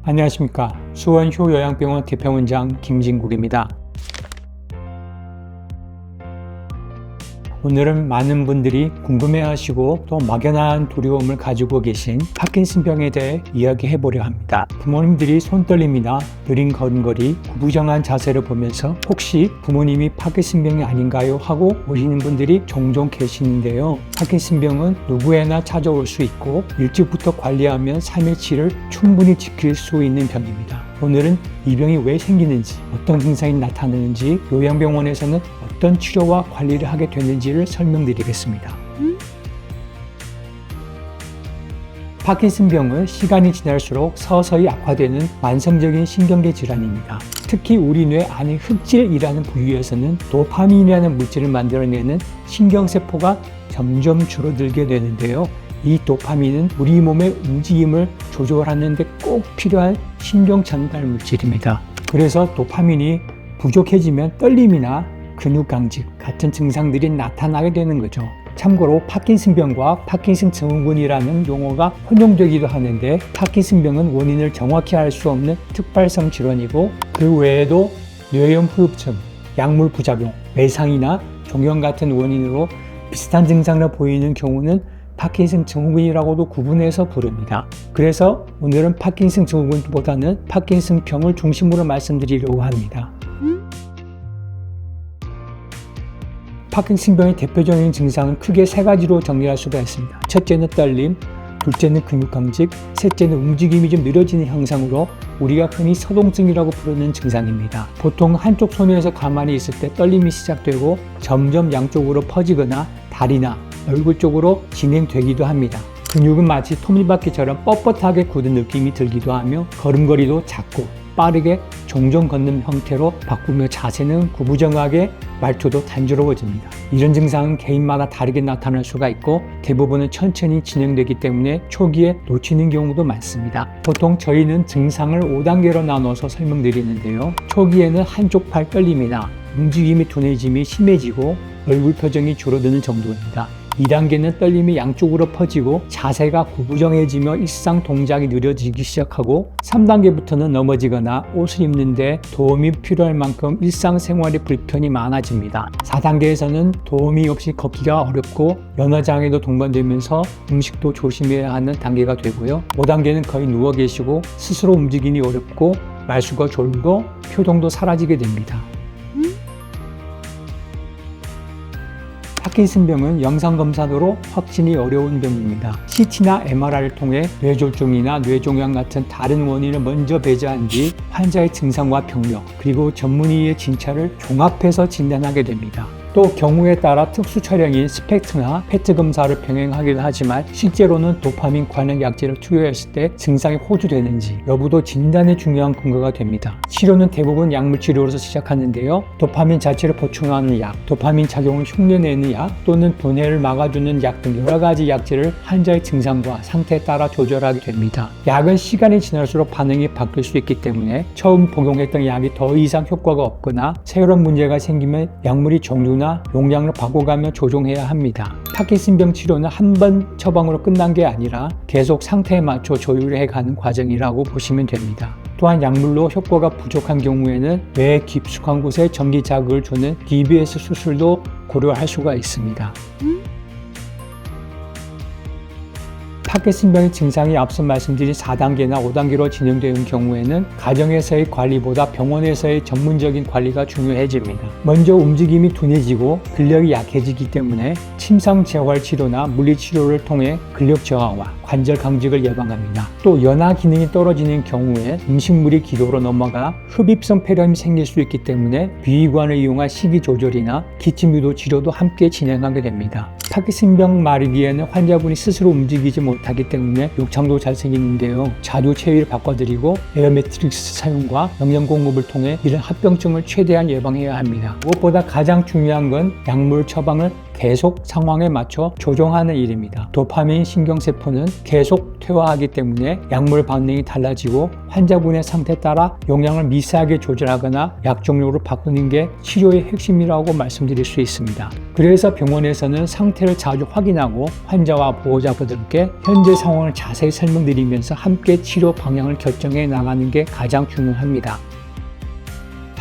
안녕하십니까. 수원효요양병원 대표원장 김진국입니다. 오늘은 많은 분들이 궁금해하시고 또 막연한 두려움을 가지고 계신 파킨슨병에 대해 이야기해 보려 합니다. 부모님들이 손떨림이나 느린 걸음걸이, 구부정한 자세를 보면서 혹시 부모님이 파킨슨병이 아닌가요? 하고 오시는 분들이 종종 계시는데요. 파킨슨병은 누구에나 찾아올 수 있고 일찍부터 관리하면 3일치를 충분히 지킬 수 있는 병입니다. 오늘은 이 병이 왜 생기는지, 어떤 증상이 나타나는지, 요양병원에서는 어떤 치료와 관리를 하게 되는지를 설명드리겠습니다. 파킨슨병은 시간이 지날수록 서서히 악화되는 만성적인 신경계 질환입니다. 특히 우리 뇌 안의 흑질이라는 부위에서는 도파민이라는 물질을 만들어내는 신경세포가 점점 줄어들게 되는데요. 이 도파민은 우리 몸의 움직임을 조절하는 데 꼭 필요한 신경 전달 물질입니다. 그래서 도파민이 부족해지면 떨림이나 근육 강직 같은 증상들이 나타나게 되는 거죠. 참고로 파킨슨병과 파킨슨 증후군이라는 용어가 혼용되기도 하는데, 파킨슨병은 원인을 정확히 알 수 없는 특발성 질환이고, 그 외에도 뇌염 후유증, 약물 부작용, 외상이나 종양 같은 원인으로 비슷한 증상을 보이는 경우는 파킨슨 증후군이라고도 구분해서 부릅니다. 그래서 오늘은 파킨슨 증후군보다는 파킨슨병을 중심으로 말씀드리려고 합니다. 파킨슨병의 대표적인 증상은 크게 세 가지로 정리할 수가 있습니다. 첫째는 떨림, 둘째는 근육 강직, 셋째는 움직임이 좀 느려지는 형상으로 우리가 흔히 서동증이라고 부르는 증상입니다. 보통 한쪽 손에서 가만히 있을 때 떨림이 시작되고 점점 양쪽으로 퍼지거나 다리나 얼굴 쪽으로 진행되기도 합니다. 근육은 마치 톱니바퀴처럼 뻣뻣하게 굳은 느낌이 들기도 하며 걸음걸이도 작고 빠르게 종종 걷는 형태로 바꾸며 자세는 구부정하게, 말투도 단조로워집니다. 이런 증상은 개인마다 다르게 나타날 수가 있고 대부분은 천천히 진행되기 때문에 초기에 놓치는 경우도 많습니다. 보통 저희는 증상을 5단계로 나눠서 설명드리는데요. 초기에는 한쪽 팔 떨림이나 움직임이 둔해짐이 심해지고 얼굴 표정이 줄어드는 정도입니다. 2단계는 떨림이 양쪽으로 퍼지고 자세가 구부정해지며 일상 동작이 느려지기 시작하고, 3단계부터는 넘어지거나 옷을 입는데 도움이 필요할 만큼 일상생활에 불편이 많아집니다. 4단계에서는 도움이 없이 걷기가 어렵고 연화장애도 동반되면서 음식도 조심해야 하는 단계가 되고요. 5단계는 거의 누워 계시고 스스로 움직이기 어렵고 말수가 줄고 표정도 사라지게 됩니다. 파킨슨병은 영상검사로 확진이 어려운 병입니다. CT나 MRI를 통해 뇌졸중이나 뇌종양 같은 다른 원인을 먼저 배제한 뒤 환자의 증상과 병력, 그리고 전문의의 진찰을 종합해서 진단하게 됩니다. 또 경우에 따라 특수 촬영인 스펙트나 페트 검사를 병행하기도 하지만 실제로는 도파민 관련 약제를 투여했을 때 증상이 호주되는지 여부도 진단의 중요한 근거가 됩니다. 치료는 대부분 약물 치료로서 시작하는데요. 도파민 자체를 보충하는 약, 도파민 작용을 흉내내는 약, 또는 분해를 막아주는 약 등 여러 가지 약제를 환자의 증상과 상태에 따라 조절하게 됩니다. 약은 시간이 지날수록 반응이 바뀔 수 있기 때문에 처음 복용했던 약이 더 이상 효과가 없거나 새로운 문제가 생기면 약물이 종류나 용량을 바꿔가며 조정해야 합니다. 파킨슨병 치료는 한 번 처방으로 끝난 게 아니라 계속 상태에 맞춰 조율해 가는 과정이라고 보시면 됩니다. 또한 약물로 효과가 부족한 경우에는 뇌 깊숙한 곳에 전기 자극을 주는 DBS 수술도 고려할 수가 있습니다. 파킨슨병의 증상이 앞서 말씀드린 4단계나 5단계로 진행되는 경우에는 가정에서의 관리보다 병원에서의 전문적인 관리가 중요해집니다. 먼저 움직임이 둔해지고 근력이 약해지기 때문에 침상재활치료나 물리치료를 통해 근력 저하와 관절 강직을 예방합니다. 또 연하 기능이 떨어지는 경우에 음식물이 기도로 넘어가 흡입성 폐렴이 생길 수 있기 때문에 비위관을 이용한 식이 조절이나 기침유도 치료도 함께 진행하게 됩니다. 파킨슨병 말기에는 환자분이 스스로 움직이지 못하기 때문에 욕창도 잘 생기는데요. 자주 체위를 바꿔드리고 에어 매트릭스 사용과 영양 공급을 통해 이런 합병증을 최대한 예방해야 합니다. 무엇보다 가장 중요한 건 약물 처방을 계속 상황에 맞춰 조정하는 일입니다. 도파민 신경세포는 계속 퇴화하기 때문에 약물 반응이 달라지고 환자분의 상태에 따라 용량을 미세하게 조절하거나 약 종류로 바꾸는 게 치료의 핵심이라고 말씀드릴 수 있습니다. 그래서 병원에서는 상태를 자주 확인하고 환자와 보호자분들께 현재 상황을 자세히 설명드리면서 함께 치료 방향을 결정해 나가는 게 가장 중요합니다.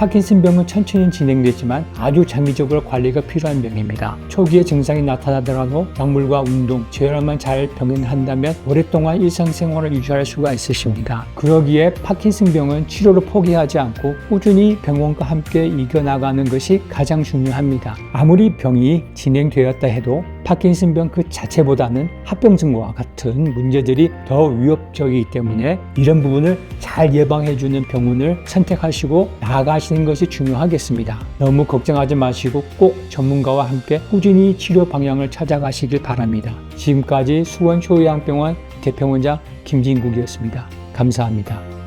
파킨슨병은 천천히 진행되지만 아주 장기적으로 관리가 필요한 병입니다. 초기에 증상이 나타나더라도 약물과 운동, 재활만 잘 병행한다면 오랫동안 일상생활을 유지할 수가 있으십니다. 그러기에 파킨슨병은 치료를 포기하지 않고 꾸준히 병원과 함께 이겨나가는 것이 가장 중요합니다. 아무리 병이 진행되었다 해도 파킨슨병 그 자체보다는 합병증과 같은 문제들이 더 위협적이기 때문에 이런 부분을 잘 예방해주는 병원을 선택하시고 나아가시는 것이 중요하겠습니다. 너무 걱정하지 마시고 꼭 전문가와 함께 꾸준히 치료 방향을 찾아가시길 바랍니다. 지금까지 수원초의양병원 대표원장 김진국이었습니다. 감사합니다.